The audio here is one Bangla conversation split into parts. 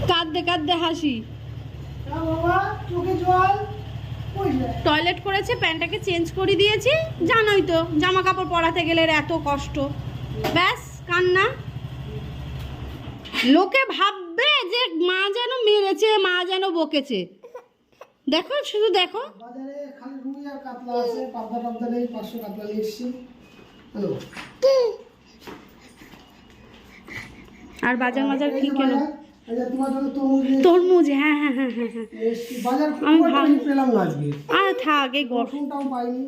কাঁদতে কাঁদতে হাসি। টয়লেট করেছে, প্যান্টটাকে চেঞ্জ করে দিয়েছি। জানোই তো জামা কাপড় পরাতে গেলে এত কষ্ট। ব্যাস কান্না। লোকে ভাববে যে মা যেন মেরেছে, মা যেন বকেছে। দেখো শুধু দেখো, বাজারে খালি রুই আর কাতলা আছে, পাবদা টাবদা নেই। 500 কাতলা নিয়ে এসেছি। হ্যালো, আর বাজার মাজার কি কেন? তোমার জন্য তরমুজ। হ্যাঁ হ্যাঁ হ্যাঁ হ্যাঁ হ্যাঁ, বাজার আমি ভালো পেলাম না আজকে। আর থাক, এই রসুনটাও পাইনি।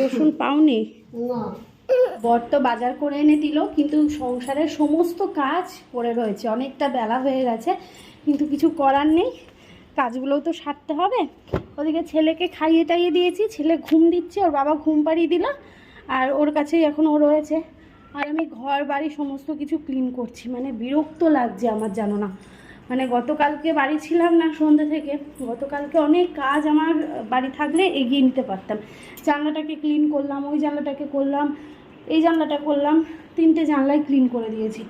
রসুন পাওনি? না, বর তো বাজার করে এনে দিল, কিন্তু সংসারের সমস্ত কাজ পড়ে রয়েছে। অনেকটা বেলা হয়ে গেছে, কিন্তু কিছু করার নেই, কাজগুলোও তো সারতে হবে। ওদিকে ছেলেকে খাইয়ে টাইয়ে দিয়েছি, ছেলে ঘুম দিচ্ছে, ওর বাবা ঘুম পাড়িয়ে দিল, আর ওর কাছেই এখন ও রয়েছে। আর আমি ঘর বাড়ি সমস্ত কিছু ক্লিন করছি। মানে বিরক্ত লাগছে আমার, জানো না। মানে গতকালকে বাড়ি ছিলাম না সন্ধ্যে থেকে, গতকালকে অনেক কাজ আমার বাড়ি থাকলে এগিয়ে নিতে পারতাম। জানলাটাকে ক্লিন করলাম, ওই জানলাটাকে করলাম, এই জানলাটা করলাম, 3টে জানলাই ক্লিন করে দিয়েছি।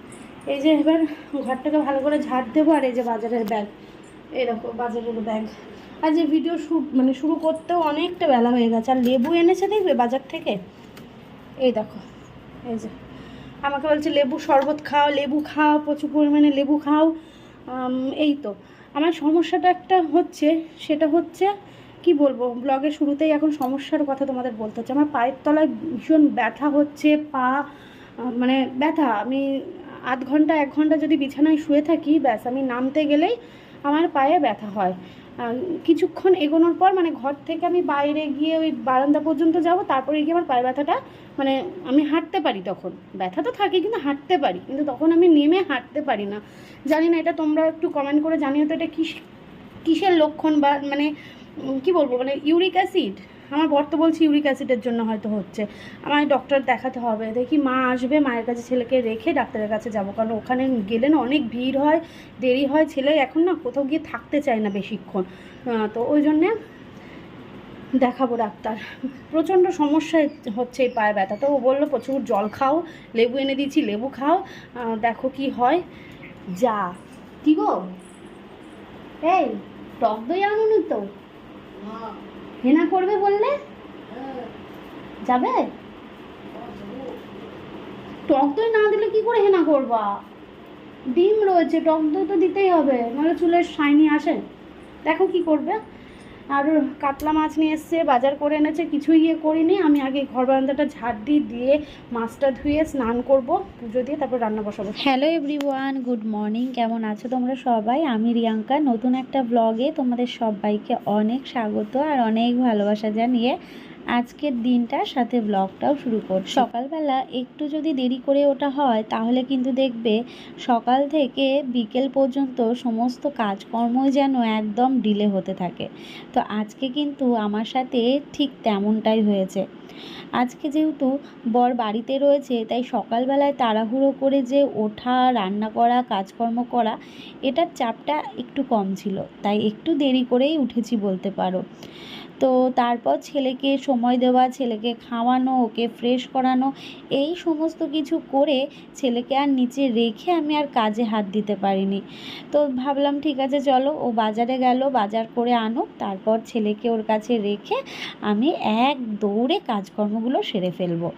এই যে এবার ঘরটাকে ভালো করে ঝাড় দেবো। আর এই যে বাজারের ব্যাগ, এরকম বাজারের ব্যাগ। আর যে ভিডিও শুরু করতেও অনেকটা বেলা হয়ে গেছে। আর লেবু এনেছে দেখবে বাজার থেকে, এই দেখো, এই যে আমাকে বলছে লেবু শরবত খাও, লেবু খাও, প্রচুর পরিমাণে লেবু খাও। এই তো আমার সমস্যাটা একটা হচ্ছে, সেটা হচ্ছে কি বলবো, ব্লগের শুরুতেই এখন সমস্যার কথা তোমাদের বলতে হচ্ছে। আমার পায়ের তলায় ভীষণ ব্যথা হচ্ছে, পা মানে ব্যথা। আমি আধ ঘন্টা 1 ঘন্টা যদি বিছানায় শুয়ে থাকি, ব্যাস আমি নামতে গেলেই আমার পায়ে ব্যথা হয়। কিছুক্ষণ এগোনোর পর, মানে ঘর থেকে আমি বাইরে গিয়ে ওই বারান্দা পর্যন্ত যাব, তারপরে গিয়ে আমার পায়ে ব্যথাটা, মানে আমি হাঁটতে পারি। তখন ব্যথা তো থাকে, কিন্তু হাঁটতে পারি, কিন্তু তখন আমি নেমে হাঁটতে পারি না। জানি না, এটা তোমরা একটু কমেন্ট করে জানিও তো, এটা কিসের লক্ষণ, বা মানে কি বলবো, মানে ইউরিক অ্যাসিড। আমার বর তো বলছে ইউরিক অ্যাসিডের জন্য হয়তো হচ্ছে। আমার ডক্টর দেখাতে হবে। দেখি মা আসবে, মায়ের কাছে ছেলেকে রেখে ডাক্তারের কাছে যাব, কারণ ওখানে গেলে না অনেক ভিড় হয়, দেরি হয়। ছেলে এখন না কোথাও গিয়ে থাকতে চায় না বেশিক্ষণ, তো ওই জন্যে দেখাবো ডাক্তার। প্রচণ্ড সমস্যা হচ্ছে এই পায়ে ব্যথা। তো ও বললো প্রচুর জল খাও, লেবু এনে দিয়েছি, লেবু খাও, দেখো কি হয়। যা কি গো, এই টক দই আনুন তো, হেনা করবে বললে যাবে? টক দই না দিলে কি করে হেনা করবা? ডিম রয়েছে, টক দই তো দিতেই হবে, নাহলে চুলের শাইনি আসে। দেখো কি করবে। আর কাতলা মাছ নিয়ে এসছে, বাজার করে এনেছে, কিছুই করিনি। আমি আগে ঘর বারান্দাটা ঝাড় দিয়ে মাছটা ধুয়ে স্নান করব, পুজো দিয়ে তারপর রান্না বসাবো। Hello everyone, good morning. কেমন আছো তোমরা সবাই? আমি রিয়াঙ্কা, নতুন একটা ব্লগে তোমাদের সবাইকে অনেক স্বাগত আর অনেক ভালোবাসা জানিয়ে আজকের দিনটার সাথে ব্লগটাও শুরু করছি। সকালবেলা একটু যদি দেরি করে ওঠা হয়, তাহলে কিন্তু দেখবে সকাল থেকে বিকেল পর্যন্ত সমস্ত কাজকর্মই যেন একদম ডিলে হতে থাকে। তো আজকে কিন্তু আমার সাথে ঠিক তেমনটাই হয়েছে। আজকে যেহেতু বর বাড়িতে রয়েছে, তাই সকালবেলায় তাড়াহুড়ো করে যে ওঠা, রান্না করা, কাজকর্ম করা, এটার চাপটা একটু কম ছিল, তাই একটু দেরি করেই উঠেছি বলতে পারো। তো তারপর ছেলেকে সময় দেওয়া, ছেলেকে খাওয়ানো, ওকে ফ্রেশ করানো, এই সমস্ত কিছু করে ছেলেকে আর নিচে রেখে আমি আর কাজে হাত দিতে পারিনি। তো ভাবলাম ঠিক আছে চলো, ও বাজারে গেল, বাজার করে আনুক, তারপর ছেলেকে ওর কাছে রেখে আমি এক দৌড়ে কাজকর্মগুলো সেরে ফেলবো।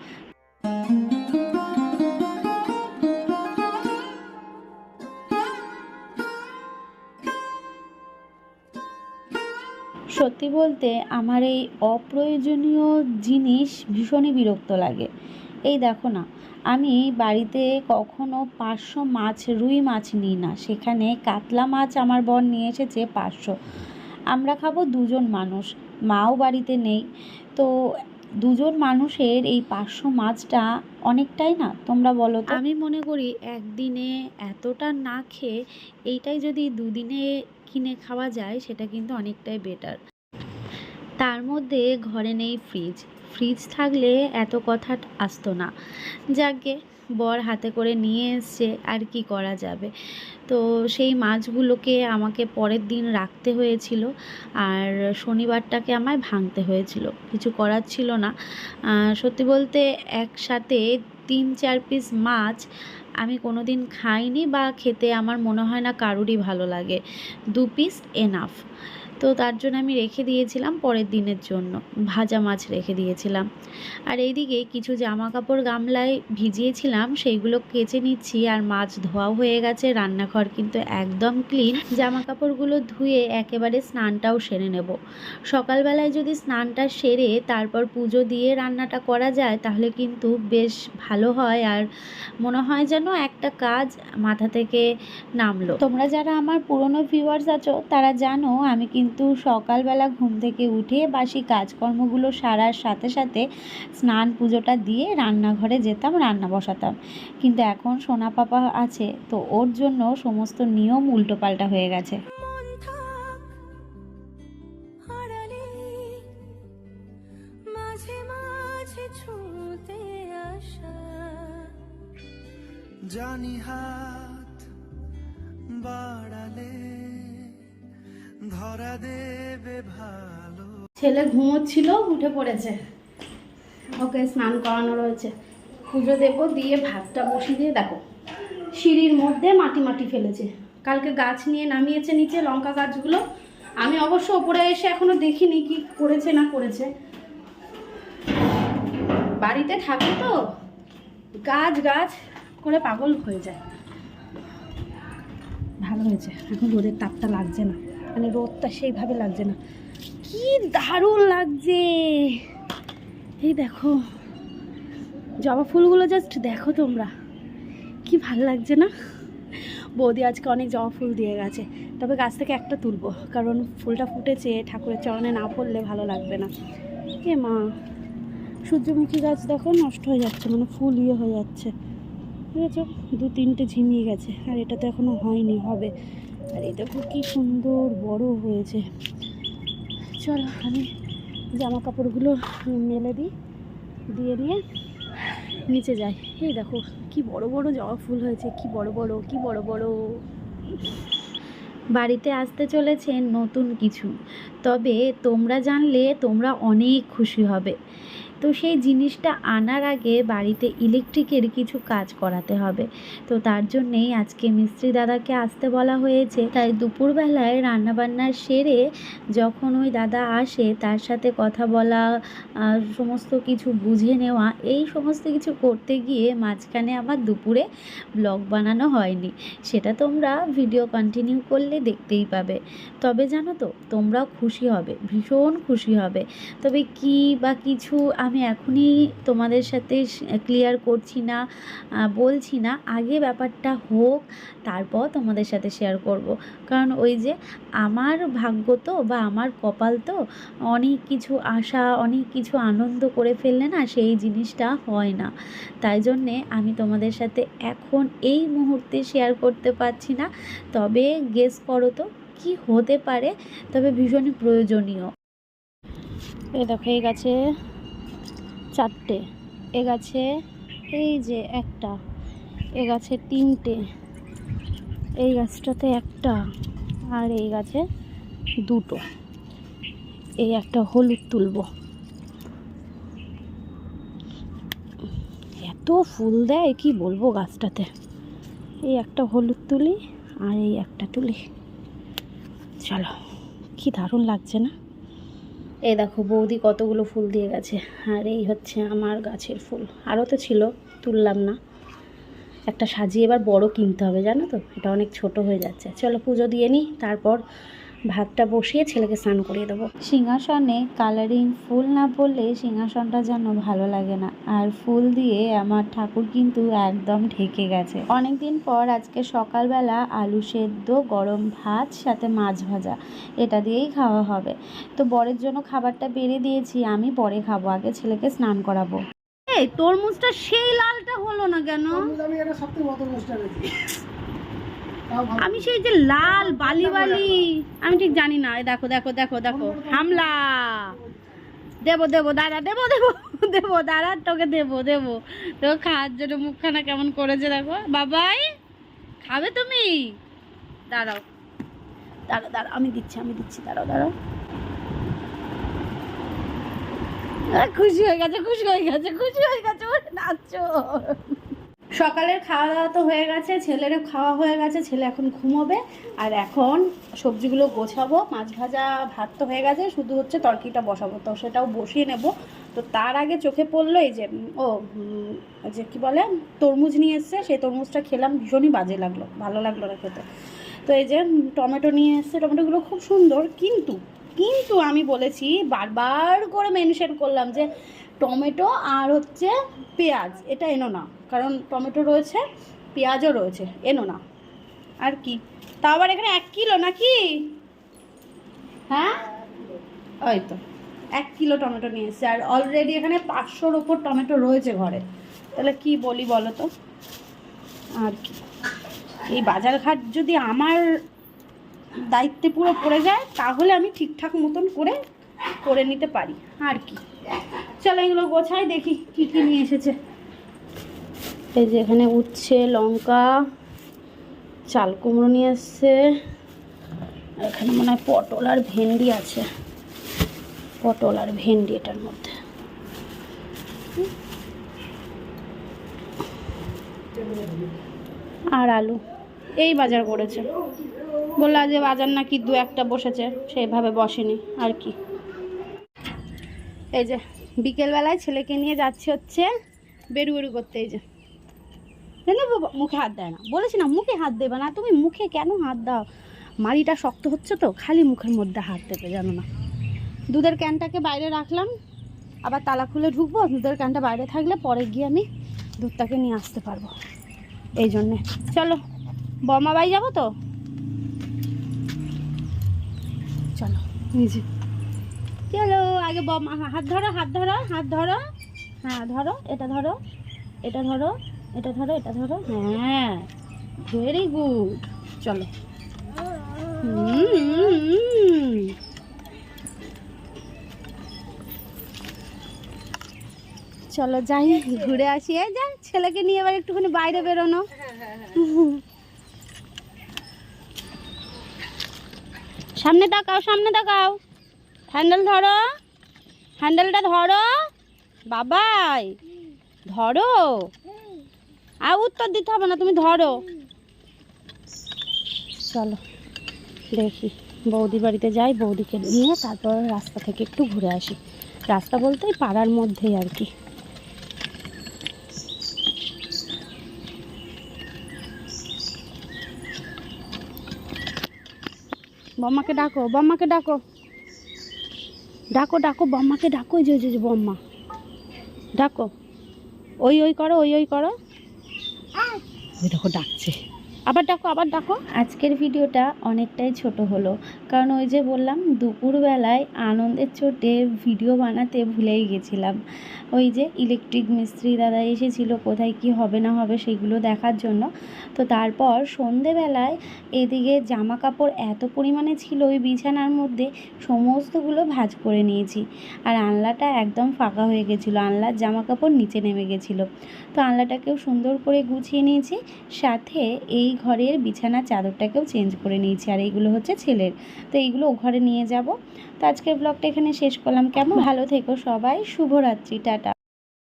সত্যি বলতে আমার এই অপ্রয়োজনীয় জিনিস ভীষণই বিরক্ত লাগে। এই দেখো না, আমি বাড়িতে কখনো 500 মাছ, রুই মাছ নিই না, সেখানে কাতলা মাছ আমার বর নিয়ে এসেছে 500। আমরা খাবো 2জন মানুষ, মাও বাড়িতে নেই। তো 2জন মানুষের এই 500 মাছটা অনেকটাই না, তোমরা বলো তো? আমি মনে করি একদিনে এতটা না খেয়ে এইটাই যদি 2 দিনে কিনে খাওয়া যায়, সেটা কিন্তু অনেকটাই বেটার। তার মধ্যে ঘরে নেই ফ্রিজ, ফ্রিজ থাকলে এত কথা আসতো না। যাকে বর হাতে করে নিয়ে এসছে, আর কি করা যাবে। তো সেই মাছগুলোকে আমাকে পরের দিন রাখতে হয়েছিল, আর শনিবারটাকে আমায় ভাঙতে হয়েছিল, কিছু করার ছিল না। সত্যি বলতে একসাথে 3-4 পিস মাছ আমি কোনো দিন খাইনি, বা খেতে আমার মনে হয় না কারুরই ভালো লাগে। 2 পিস এনাফ। তো তার জন্য আমি রেখে দিয়েছিলাম পরের দিনের জন্য, ভাজা মাছ রেখে দিয়েছিলাম। আর এইদিকে কিছু জামা কাপড় গামলায় ভিজিয়েছিলাম, সেইগুলো কেচে নিচ্ছি। আর মাছ ধোয়াও হয়ে গেছে, রান্নাঘর কিন্তু একদম ক্লিন। জামা কাপড়গুলো ধুয়ে একেবারে স্নানটাও সেরে নেব। সকালবেলায় যদি স্নানটা সেরে তারপর পুজো দিয়ে রান্নাটা করা যায়, তাহলে কিন্তু বেশ ভালো হয়, আর মনে হয় যেন একটা কাজ মাথা থেকে নামলো। তোমরা যারা আমার পুরনো ভিউয়ার্স আছো তারা জানো আমি কিন্তু সকালবেলা ঘুম থেকে উঠে বাসি কাজকর্মগুলো সারার সাথে সাথে স্নান পুজোটা দিয়ে রান্নাঘরে যেতাম, রান্না বসাতাম। কিন্তু এখন সোনা পাপা আছে, তো ওর জন্য সমস্ত নিয়ম উল্টোপাল্টা হয়ে গেছে। জানি হাত বাড়ালে ধরা দেবে ভালো। ছেলে ঘুমোচ্ছিল, উঠে পড়েছে, ওকে স্নান করানো রয়েছে। পুজো দেবো, দিয়ে ভাতটা বসিয়ে দিয়ে দেখো সিঁড়ির মধ্যে মাটি মাটি ফেলেছে। কালকে গাছ নিয়ে নামিয়েছে নিচে, লঙ্কা গাছগুলো। আমি অবশ্য ওপরে এসে এখনো দেখিনি কি করেছে না করেছে। বাড়িতে থাকি তো গাছ গাছ করে পাগল হয়ে যায়। ভালো হয়েছে, এখন রোদের তাপটা লাগছে না, মানে রোদটা সেইভাবে লাগছে না। কি দারুণ লাগছে, এই দেখো জবা ফুলগুলো, জাস্ট দেখো তোমরা, কি ভালো লাগছে না। বৌদি আজকে অনেক জবা ফুল দিয়ে গেছে, তবে গাছ থেকে একটা তুলবো, কারণ ফুলটা ফুটেছে, ঠাকুরের চরণে না পড়লে ভালো লাগবে না। এ মা, সূর্যমুখী গাছ দেখো নষ্ট হয়ে যাচ্ছে, মানে ফুল হয়ে যাচ্ছে, ঠিক আছে, 2-3টে ঝিমিয়ে গেছে, আর এটা তো এখনো হয়নি, হবে। আর এই দেখো কি সুন্দর বড় হয়েছে। চলো আমি জামা কাপড়গুলো মেলে দিই, দিয়ে নিয়ে নিচে যাই। এই দেখো কি বড় বড় জবা ফুল হয়েছে, কি বড় বড়, কি বড় বড়। বাড়িতে আসতে চলেছে নতুন কিছু, তবে তোমরা জানলে তোমরা অনেক খুশি হবে। তো সেই জিনিসটা আনার আগে বাড়িতে ইলেকট্রিকের কিছু কাজ করাতে হবে। তো তার জন্যেই আজকে মিস্ত্রি দাদাকে আসতে বলা হয়েছে। তাই দুপুরবেলায় রান্নাবান্না সেরে যখন ওই দাদা আসে, তার সাথে কথা বলা, সমস্ত কিছু বুঝে নেওয়া, এই সমস্ত কিছু করতে গিয়ে মাঝখানে আমার দুপুরে ব্লগ বানানো হয়নি। সেটা তোমরা ভিডিও কন্টিনিউ করলে দেখতেই পাবে। তবে জানো তো, তোমরাও খুশি হবে, ভীষণ খুশি হবে। তবে কি বা কিছু আমি এখনই তোমাদের সাথে ক্লিয়ার করছি না, বলছি না। আগে ব্যাপারটা হোক, তারপর তোমাদের সাথে শেয়ার করব। কারণ ওই যে আমার ভাগ্য তো, বা আমার কপাল তো, অনেক কিছু আশা, অনেক কিছু আনন্দ করে ফেললে না সেই জিনিসটা হয় না। তাই জন্যে আমি তোমাদের সাথে এখন এই মুহূর্তে শেয়ার করতে পারছি না। তবে গেস করো তো কি হতে পারে, তবে ভীষণই প্রয়োজনীয়। এই দেখো এই গাছে 4টে, এ গাছে এই যে একটা, এ গাছে 3টে, এই গাছটাতে একটা, আর এই গাছে 2টো। এই একটা হলুদ তুলবো, এত ফুল দেয় কি বলবো গাছটাতে। এই একটা হলুদ তুলি, আর এই একটা তুলি। চলো, কি দারুণ লাগছে না। এই দেখো বৌদি কতগুলো ফুল দিয়ে গেছে, আর এই হচ্ছে আমার গাছের ফুল। আরও তো ছিল, তুললাম না। একটা সাজিয়ে এবার বড় কিনতে হবে, জানো তো, এটা অনেক ছোট হয়ে যাচ্ছে। চলো পুজো দিয়ে নিই, তারপর ভাতটা বসিয়ে ছেলেকে স্নান করিয়ে দেবো। সিংহাসনে কালারিং ফুল না পড়লে সিংহাসনটা যেন ভালো লাগে না। আর ফুল দিয়ে আমার ঠাকুর কিন্তু একদম ঢেকে গেছে। অনেক দিন পর আজকে সকালবেলা আলু সেদ্ধ, গরম ভাত, সাথে মাছ ভাজা, এটা দিয়েই খাওয়া হবে। তো বরের জন্য খাবারটা বেড়ে দিয়েছি, আমি পরে খাবো, আগে ছেলেকে স্নান করাবো। এই তরমুজটা সেই লালটা হলো না কেন? আমি এটা সবথেকে মতো নষ্ট হয়েছে। তাও ভালো। আমি সেই যে লাল বালি বালি, আমি ঠিক জানি না। এই দেখো দেখো দেখো দেখো, হামলা দেবো দেবো দাঁড়া, দেবো দেবো দেবো দাঁড়া, তোকে দেবো দেবো। তো খাওয়ার জন্য মুখখানা কেমন করেছে দেখো। বাবাই খাবে তুমি? দাঁড়াও দাঁড়াও দাঁড়াও, আমি দিচ্ছি, দাঁড়াও দাঁড়াও। খুশি হয়ে গেছে, ওরে নাচো। সকালের খাওয়া দাওয়া তো হয়ে গেছে, ছেলেরও খাওয়া হয়ে গেছে, ছেলে এখন ঘুমোবে। আর এখন সবজিগুলো গোছাবো, মাছ ভাজা ভাত তো হয়ে গেছে, শুধু হচ্ছে তরকারিটা বসাবো, তো সেটাও বসিয়ে নেব। তো তার আগে চোখে পড়লো এই যে যে কি বলে তরমুজ নিয়ে এসছে, সেই তরমুজটা খেলাম, ভীষণই বাজে লাগলো, ভালো লাগলো না খেতে। তো এই যে টমেটো নিয়ে এসছে, টমেটোগুলো খুব সুন্দর, কিন্তু আমি বলেছি, বারবার করে মেনশন করলাম যে টমেটো আর হচ্ছে পেঁয়াজ এটা এনো না, কারণ টমেটো রয়েছে, পেঁয়াজও রয়েছে, এনো না। আর কি, তাও আবার এখানে 1 কিলো নাকি? হ্যাঁ ওই তো 1 কিলো টমেটো নিয়ে এসছে, আর অলরেডি এখানে 500-র ওপর টমেটো রয়েছে ঘরে। তাহলে কি বলি বলো তো? আর কি, এই বাজার ঘাট যদি আমার দায়িত্বে পুরো পড়ে যায় তাহলে আমি ঠিকঠাক মতন করে নিতে পারি। আর কি, চলো এগুলো গোছাই, দেখি কি কি নিয়ে এসেছে। এই যে এখানে উচ্ছে, লঙ্কা, চাল কুমড়ো নিয়ে এসছে, এখানে মনে হয় পটল আর ভেন্ডি আছে, পটল আর ভেন্ডি এটার মধ্যে। আর আলু, এই বাজার করেছে। বললা যে বাজার নাকি 2-1টা বসেছে, সেইভাবে বসেনি। আর কি, এই যে বিকেলবেলায় ছেলেকে নিয়ে যাচ্ছে হচ্ছে বেরু করতে। এই যে মুখে হাত দেয় না, বলেছি না মুখে হাত দেবে না, তুমি মুখে কেন হাত দাও? মাড়িটা শক্ত হচ্ছে তো, খালি মুখের মধ্যে হাত দেবে, জানো না। দুধের ক্যানটাকে বাইরে রাখলাম, আবার তালা খুলে ঢুকবো, দুধের ক্যানটা বাইরে থাকলে পরে গিয়ে আমি দুধটাকে নিয়ে আসতে পারবো, এই জন্যে। চলো বর্মা বাড়ি যাবো তো, চলো নিজে চলো। আগে বর্মা, হাত ধরো, হ্যাঁ ধরো, এটা ধরো, হ্যাঁ ভেরি গুড। চলো চলো যাই, ঘুরে আসি। এই যা ছেলেকে নিয়ে এবার একটুখানি বাইরে বেরোনো। সামনে তাকাও, হ্যান্ডেলটা ধরো বাবাই, ধরো। আর উত্তর দিতে হবে না, তুমি ধরো। চলো দেখি, বৌদি বাড়িতে যাই, বৌদিকে নিয়ে তারপর রাস্তা থেকে একটু ঘুরে আসি। রাস্তা বলতে পাড়ার মধ্যেই আর কি। বম্মাকে ডাকো, বম্মাকে ডাকো, যে বম্মা ডাকো, ওই করো, ওই করো, ওই দেখো ডাকছে, আবার ডাকো। আজকের ভিডিওটা অনেকটাই ছোট হলো, কারণ ওই যে বললাম দুপুরবেলায় আনন্দের চোটে ভিডিও বানাতে ভুলেই গেছিলাম। ওই যে ইলেকট্রিক মিস্ত্রি দাদা এসেছিল, কোথায় কি হবে না হবে সেগুলো দেখার জন্য। তো তারপর সন্ধেবেলায় এদিকে জামা কাপড় এত পরিমাণে ছিল ওই বিছানার মধ্যে, সমস্তগুলো ভাঁজ করে নিয়েছি। আর আনলাটা একদম ফাঁকা হয়ে গেছিলো, আনলার জামা কাপড় নিচে নেমে গেছিলো। তো আনলাটাকেও সুন্দর করে গুছিয়ে নিয়েছি, সাথে এই ঘরের বিছানার চাদরটাকেও চেঞ্জ করে নিয়েছি। আর এইগুলো হচ্ছে ছেলের, তো এইগুলো ও ঘরে নিয়ে যাব। তো আজকের ব্লগটা এখানে শেষ করলাম। কেমন ভালো থেকো সবাই, শুভরাত্রি, টাটা।